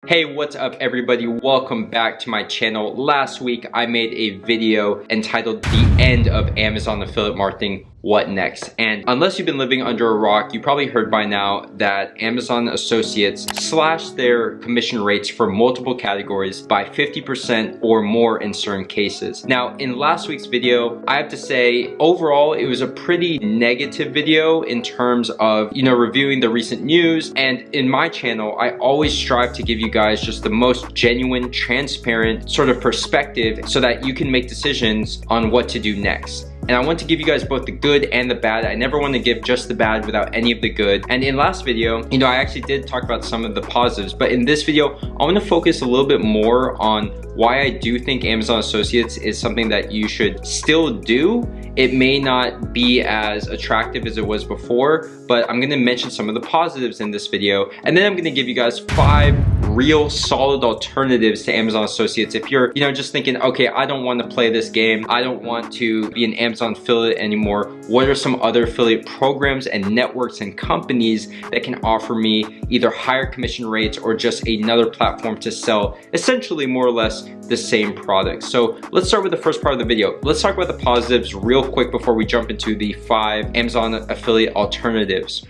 Hey, what's up everybody? Welcome back to my channel. Last week I made a video entitled The End of Amazon Affiliate Marketing, What Next? And unless you've been living under a rock, you probably heard by now that Amazon associates slashed their commission rates for multiple categories by 50% or more in certain cases. Now, in last week's video, I have to say, overall, it was a pretty negative video in terms of, reviewing the recent news. And in my channel, I always strive to give you guys just the most genuine, transparent sort of perspective so that you can make decisions on what to do next. And I want to give you guys both the good and the bad. I never want to give just the bad without any of the good. And in last video, I actually did talk about some of the positives, but in this video, I want to focus a little bit more on why I do think Amazon Associates is something that you should still do. It may not be as attractive as it was before, but I'm going to mention some of the positives in this video. And then I'm going to give you guys 5 real solid alternatives to Amazon Associates. If you're, just thinking, okay, I don't want to play this game. I don't want to be an Amazon affiliate anymore. What are some other affiliate programs and networks and companies that can offer me either higher commission rates or just another platform to sell essentially more or less the same product? So let's start with the first part of the video. Let's talk about the positives real quick before we jump into the 5 Amazon affiliate alternatives.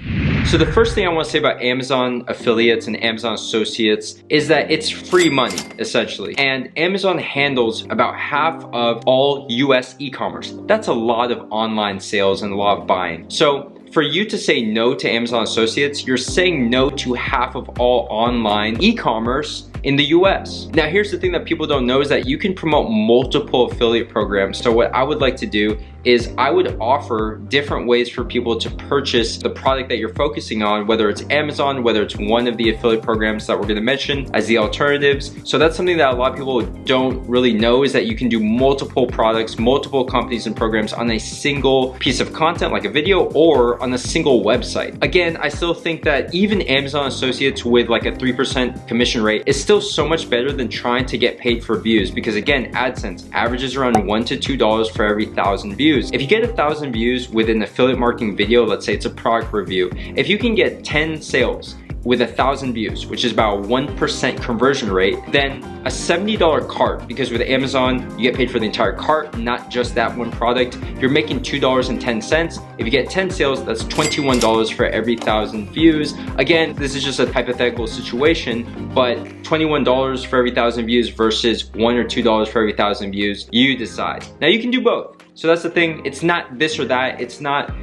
So the first thing I want to say about Amazon affiliates and Amazon associates is that it's free money, essentially. And Amazon handles about half of all US e-commerce. That's a lot of online sales and a lot of buying. So for you to say no to Amazon associates, you're saying no to half of all online e-commerce in the US. Now, here's the thing that people don't know is that you can promote multiple affiliate programs. So what I would like to do is I would offer different ways for people to purchase the product that you're focusing on, whether it's Amazon, whether it's one of the affiliate programs that we're gonna mention as the alternatives. So that's something that a lot of people don't really know, is that you can do multiple products, multiple companies and programs on a single piece of content like a video or on a single website. Again, I still think that even Amazon associates with like a 3% commission rate is still so much better than trying to get paid for views, because again, AdSense averages around $1 to $2 for every 1,000 views. If you get 1,000 views with an affiliate marketing video, let's say it's a product review, if you can get 10 sales with 1,000 views, which is about a 1% conversion rate, then a $70 cart, because with Amazon, you get paid for the entire cart, not just that one product, you're making $2.10. If you get 10 sales, that's $21 for every 1,000 views. Again, this is just a hypothetical situation, but $21 for every 1,000 views versus $1 or $2 for every 1,000 views, you decide. Now you can do both. So that's the thing, it's not this or that, it's not,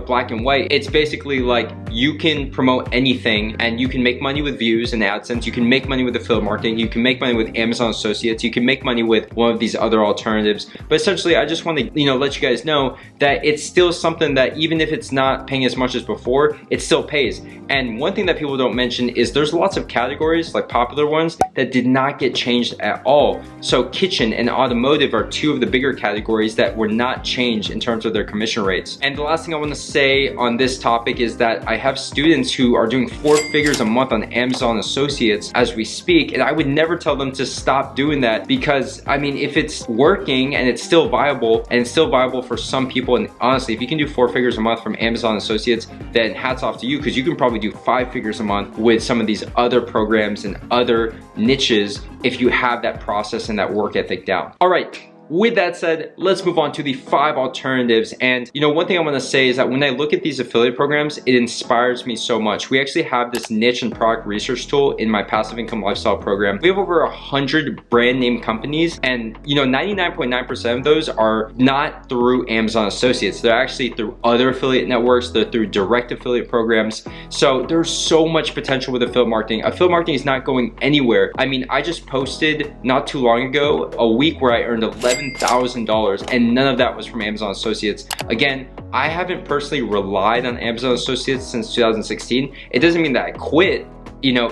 black and white. It's basically like you can promote anything and you can make money with views and AdSense, you can make money with affiliate marketing, you can make money with Amazon associates, you can make money with one of these other alternatives. But essentially, I just want to, let you guys know that it's still something that even if it's not paying as much as before, it still pays. And one thing that people don't mention is there's lots of categories, like popular ones, that did not get changed at all. So kitchen and automotive are 2 of the bigger categories that were not changed in terms of their commission rates. And the last thing I want to say on this topic is that I have students who are doing 4 figures a month on Amazon associates as we speak, and I would never tell them to stop doing that, because I mean, if it's working and it's still viable, and it's still viable for some people, and honestly, if you can do 4 figures a month from Amazon associates, then hats off to you, because you can probably do 5 figures a month with some of these other programs and other niches if you have that process and that work ethic down. All right. With that said, let's move on to the 5 alternatives. And one thing I want to say is that when I look at these affiliate programs, it inspires me so much. We actually have this niche and product research tool in my passive income lifestyle program. We have over 100 brand name companies, and 99.9% of those are not through Amazon associates. They're actually through other affiliate networks. They're through direct affiliate programs. So there's so much potential with affiliate marketing. Affiliate marketing is not going anywhere. I mean, I just posted not too long ago a week where I earned $11,000, and none of that was from Amazon associates. Again, I haven't personally relied on Amazon associates since 2016. It doesn't mean that I quit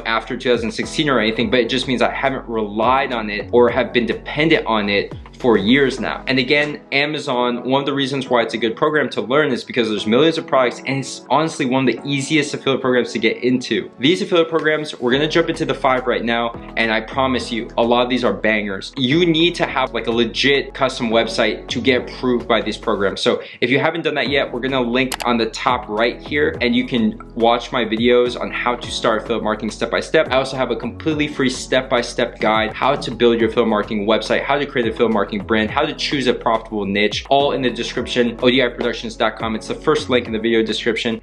after 2016 or anything, but it just means I haven't relied on it or have been dependent on it for years now. And again, Amazon, one of the reasons why it's a good program to learn is because there's millions of products, and it's honestly one of the easiest affiliate programs to get into. These affiliate programs, we're gonna jump into the 5 right now, and I promise you, a lot of these are bangers. You need to have like a legit custom website to get approved by these programs. So if you haven't done that yet, we're gonna link on the top right here, and you can watch my videos on how to start affiliate marketing step by step. I also have a completely free step-by-step guide, how to build your affiliate marketing website, how to create an affiliate marketing brand, how to choose a profitable niche, all in the description, odiproductions.com. It's the first link in the video description.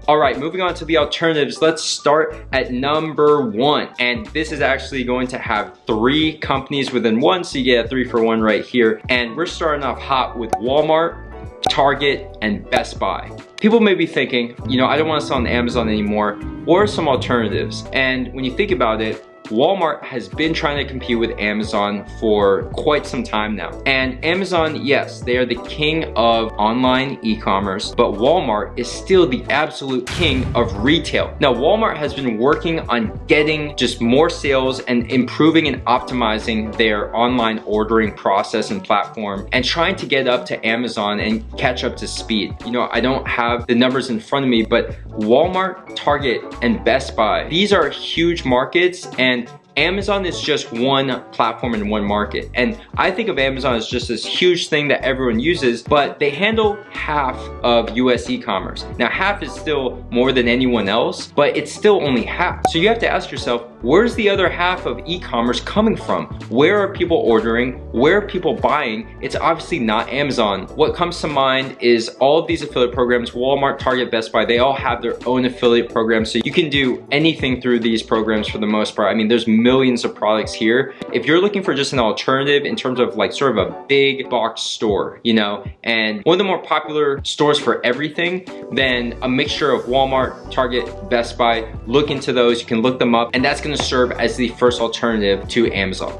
All right, moving on to the alternatives, let's start at number 1. And this is actually going to have 3 companies within one, so you get a 3-for-1 right here. And we're starting off hot with Walmart, Target, and Best Buy. People may be thinking, you know, I don't want to sell on Amazon anymore. What are some alternatives? And when you think about it, Walmart has been trying to compete with Amazon for quite some time now. And Amazon, yes, they are the king of online e-commerce, but Walmart is still the absolute king of retail. Now, Walmart has been working on getting just more sales and improving and optimizing their online ordering process and platform, and trying to get up to Amazon and catch up to speed. You know, I don't have the numbers in front of me, but Walmart, Target, and Best Buy, these are huge markets, and Amazon is just one platform in one market. And I think of Amazon as just this huge thing that everyone uses, but they handle half of US e-commerce. Now, half is still more than anyone else, but it's still only half. So you have to ask yourself, where's the other half of e-commerce coming from? Where are people ordering? Where are people buying? It's obviously not Amazon. What comes to mind is all of these affiliate programs, Walmart, Target, Best Buy, they all have their own affiliate programs. So you can do anything through these programs for the most part. I mean, there's millions of products here. If you're looking for just an alternative in terms of like sort of a big box store, you know, and one of the more popular stores for everything, then a mixture of Walmart, Target, Best Buy, look into those. You can look them up, and that's going to serve as the first alternative to Amazon.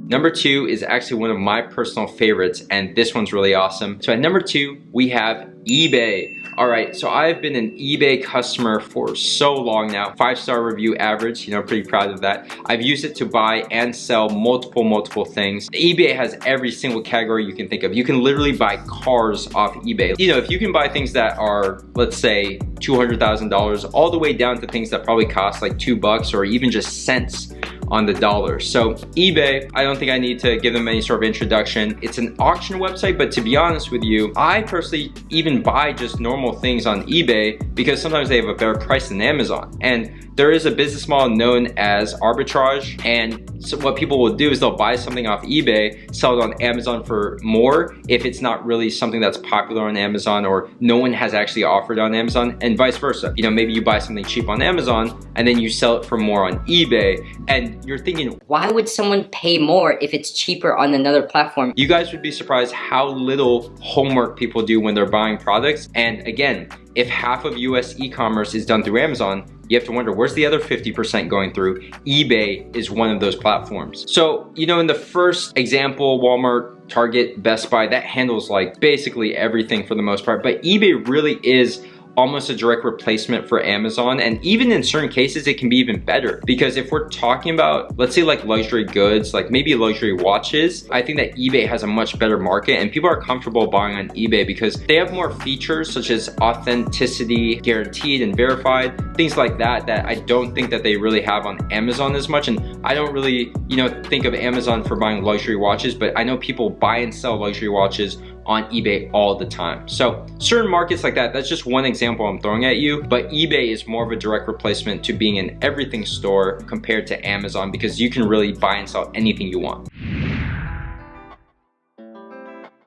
Number 2 is actually one of my personal favorites, and this one's really awesome. So at number 2, we have eBay. All right, so I've been an eBay customer for so long now. 5-star review average, you know, pretty proud of that. I've used it to buy and sell multiple things. eBay has every single category you can think of. You can literally buy cars off eBay. You know, if you can buy things that are, let's say, $200,000, all the way down to things that probably cost like $2 or even just cents on the dollar. So eBay, I don't think I need to give them any sort of introduction. It's an auction website, but to be honest with you, I personally even buy just normal things on eBay because sometimes they have a better price than Amazon. And there is a business model known as arbitrage, and so what people will do is they'll buy something off eBay, sell it on Amazon for more if it's not really something that's popular on Amazon or no one has actually offered on Amazon, and vice versa. You know, maybe you buy something cheap on Amazon and then you sell it for more on eBay, and you're thinking, why would someone pay more if it's cheaper on another platform? You guys would be surprised how little homework people do when they're buying products. And again, if half of US e-commerce is done through Amazon, you have to wonder, where's the other 50% going through? eBay is one of those platforms. So, you know, in the first example, Walmart, Target, Best Buy, that handles like basically everything for the most part. But eBay really is almost a direct replacement for Amazon, and even in certain cases it can be even better, because if we're talking about, let's say, like luxury goods, like maybe luxury watches, I think that eBay has a much better market and people are comfortable buying on eBay because they have more features such as authenticity, guaranteed and verified, things like that that I don't think that they really have on Amazon as much. And I don't really, you know, think of Amazon for buying luxury watches, but I know people buy and sell luxury watches on eBay all the time. So certain markets like that, that's just one example I'm throwing at you, but eBay is more of a direct replacement to being an everything store compared to Amazon, because you can really buy and sell anything you want.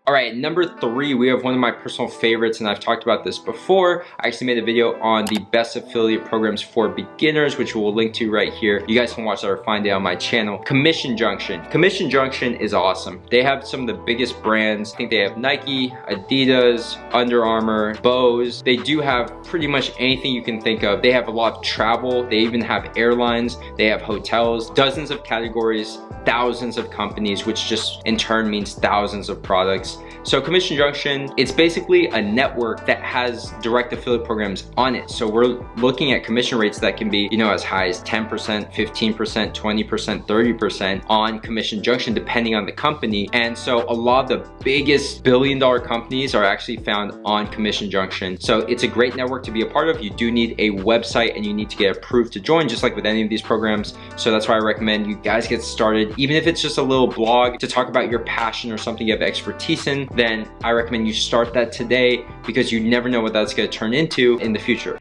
All right, number 3, we have one of my personal favorites, and I've talked about this before. I actually made a video on the best affiliate programs for beginners, which we'll link to right here. You guys can watch that or find it on my channel. Commission Junction. Commission Junction is awesome. They have some of the biggest brands. I think they have Nike, Adidas, Under Armour, Bose. They do have pretty much anything you can think of. They have a lot of travel. They even have airlines. They have hotels, dozens of categories, thousands of companies, which just in turn means thousands of products. So Commission Junction, it's basically a network that has direct affiliate programs on it. So we're looking at commission rates that can be, you know, as high as 10%, 15%, 20%, 30% on Commission Junction, depending on the company. And so a lot of the biggest billion-dollar companies are actually found on Commission Junction. So it's a great network to be a part of. You do need a website and you need to get approved to join, just like with any of these programs. So that's why I recommend you guys get started. Even if it's just a little blog to talk about your passion or something you have expertise in, then I recommend you start that today, because you never know what that's going to turn into in the future.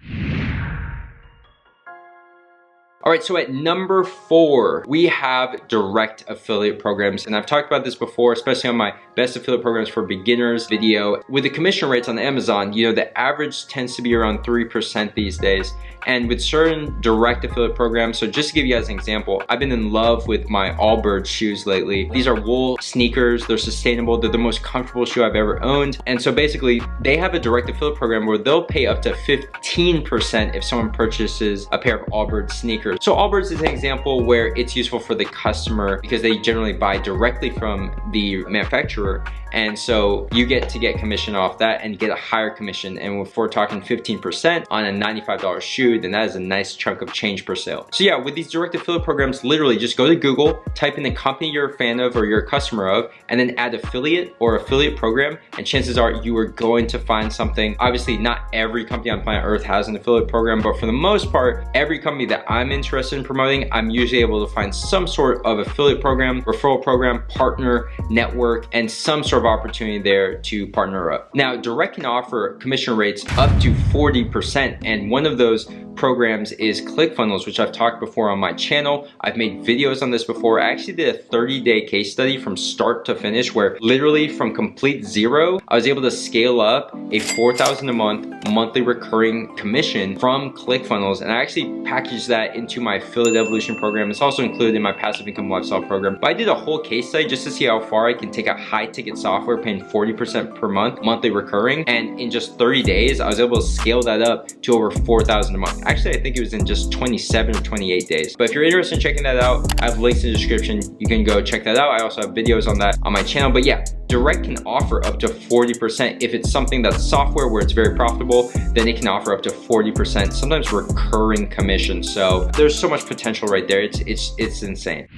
All right, so at number 4, we have direct affiliate programs. And I've talked about this before, especially on my best affiliate programs for beginners video. With the commission rates on Amazon, you know, the average tends to be around 3% these days. And with certain direct affiliate programs, so just to give you guys an example, I've been in love with my Allbirds shoes lately. These are wool sneakers, they're sustainable, they're the most comfortable shoe I've ever owned. And so basically, they have a direct affiliate program where they'll pay up to 15% if someone purchases a pair of Allbirds sneakers. So Allbirds is an example where it's useful for the customer because they generally buy directly from the manufacturer. And so you get to get commission off that and get a higher commission. And if we're talking 15% on a $95 shoe, then that is a nice chunk of change per sale. So yeah, with these direct affiliate programs, literally just go to Google, type in the company you're a fan of or you're a customer of, and then add affiliate or affiliate program, and chances are you are going to find something. Obviously, not every company on planet Earth has an affiliate program, but for the most part, every company that I'm interested in promoting, I'm usually able to find some sort of affiliate program, referral program, partner, network, and some sort of opportunity there to partner up. Now, direct can offer commission rates up to 40%, and one of those programs is ClickFunnels, which I've talked before on my channel. I've made videos on this before. I actually did a 30-day case study from start to finish, where literally from complete zero, I was able to scale up a $4,000 a month monthly recurring commission from ClickFunnels, and I actually packaged that into my Affiliate Evolution program. It's also included in my Passive Income Lifestyle program. But I did a whole case study just to see how far I can take a high-ticket software paying 40% per month monthly recurring, and in just 30 days, I was able to scale that up to over $4,000 a month. Actually, I think it was in just 27 or 28 days. But if you're interested in checking that out, I have links in the description. You can go check that out. I also have videos on that on my channel. But yeah, direct can offer up to 40%. If it's something that's software where it's very profitable, then it can offer up to 40%, sometimes recurring commission. So there's so much potential right there. It's insane.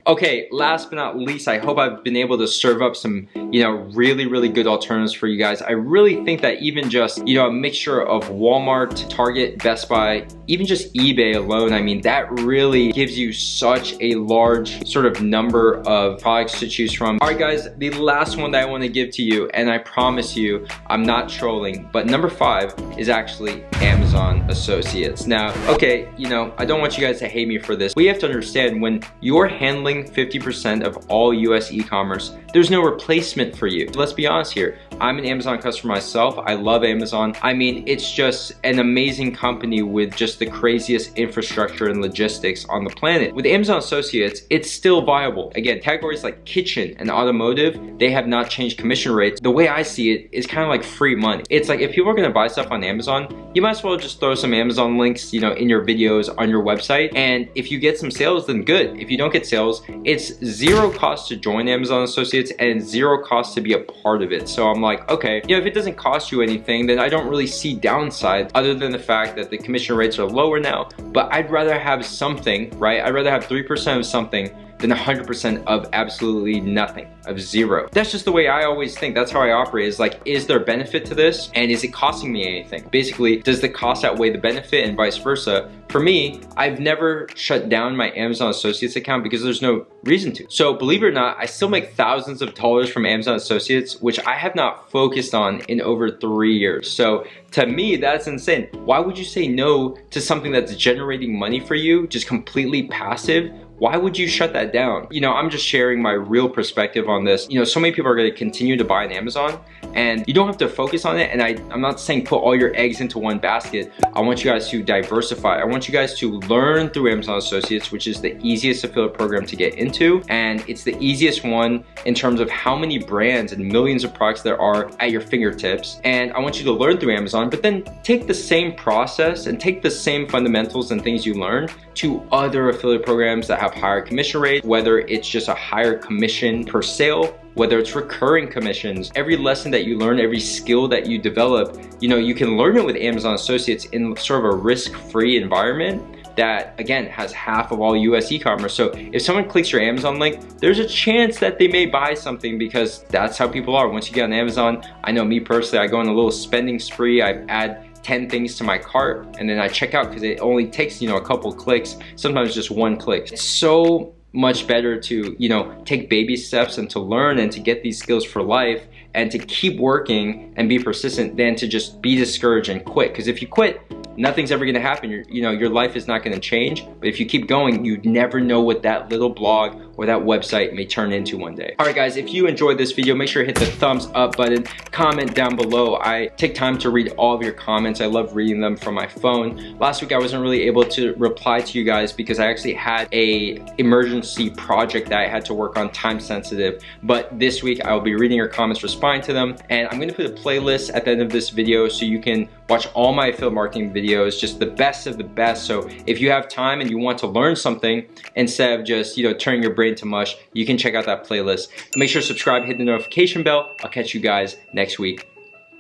Okay, last but not least, I hope I've been able to serve up some, you know, really good alternatives for you guys. I really think that even just, you know, a mixture of Walmart, Target, Best Buy, even just eBay alone, I mean, that really gives you such a large sort of number of products to choose from. All right, guys, the last one that I want to give to you, and I promise you, I'm not trolling, but number 5 is actually Amazon Associates. Now, okay, you know, I don't want you guys to hate me for this. We have to understand, when you're handling 50% of all US e-commerce, there's no replacement for you. Let's be honest here. I'm an Amazon customer myself. I love Amazon. I mean, it's just an amazing company with just the craziest infrastructure and logistics on the planet. With Amazon Associates, it's still viable. Again, categories like kitchen and automotive, they have not changed commission rates. The way I see it is kind of like free money. It's like, if people are gonna buy stuff on Amazon, you might as well just throw some Amazon links, you know, in your videos on your website. And if you get some sales, then good. If you don't get sales, it's zero cost to join Amazon Associates and zero cost to be a part of it. So I'm like, okay, you know, if it doesn't cost you anything, then I don't really see downside other than the fact that the commission rates are lower now. But I'd rather have something, right? I'd rather have 3% of something than 100% of absolutely nothing, of zero. That's just the way I always think. That's how I operate, is like, is there benefit to this? And is it costing me anything? Basically, does the cost outweigh the benefit, and vice versa? For me, I've never shut down my Amazon Associates account because there's no reason to. So believe it or not, I still make thousands of dollars from Amazon Associates, which I have not focused on in over 3 years. So to me, that's insane. Why would you say no to something that's generating money for you, just completely passive? Why would you shut that down? You know, I'm just sharing my real perspective on this. You know, so many people are going to continue to buy on Amazon, and you don't have to focus on it. And I'm not saying put all your eggs into one basket. I want you guys to diversify. I want want you guys to learn through Amazon Associates, which is the easiest affiliate program to get into, and it's the easiest one in terms of how many brands and millions of products there are at your fingertips. And I want you to learn through Amazon, but then take the same process and take the same fundamentals and things you learn to other affiliate programs that have higher commission rates, whether it's just a higher commission per sale, whether it's recurring commissions. Every lesson that you learn, every skill that you develop, you know, you can learn it with Amazon Associates in sort of a risk-free environment that, again, has half of all US e-commerce. So if someone clicks your Amazon link, there's a chance that they may buy something, because that's how people are. Once you get on Amazon, I know me personally, I go on a little spending spree. I add 10 things to my cart and then I check out, because it only takes, you know, a couple clicks, sometimes just one click. It's so much better to, you know, take baby steps and to learn and to get these skills for life and to keep working and be persistent than to just be discouraged and quit. Because if you quit, nothing's ever gonna happen. Your life is not gonna change. But if you keep going, you never know what that little blog or that website may turn into one day. All right, guys, if you enjoyed this video, make sure to hit the thumbs up button, comment down below. I take time to read all of your comments. I love reading them from my phone. Last week, I wasn't really able to reply to you guys because I actually had a emergency project that I had to work on, time sensitive. But this week, I will be reading your comments, responding to them. And I'm gonna put a playlist at the end of this video so you can watch all my affiliate marketing videos, just the best of the best. So if you have time and you want to learn something, instead of just, you know, turning your brain to mush, you can check out that playlist. Make sure to subscribe, hit the notification bell. I'll catch you guys next week.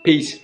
Peace.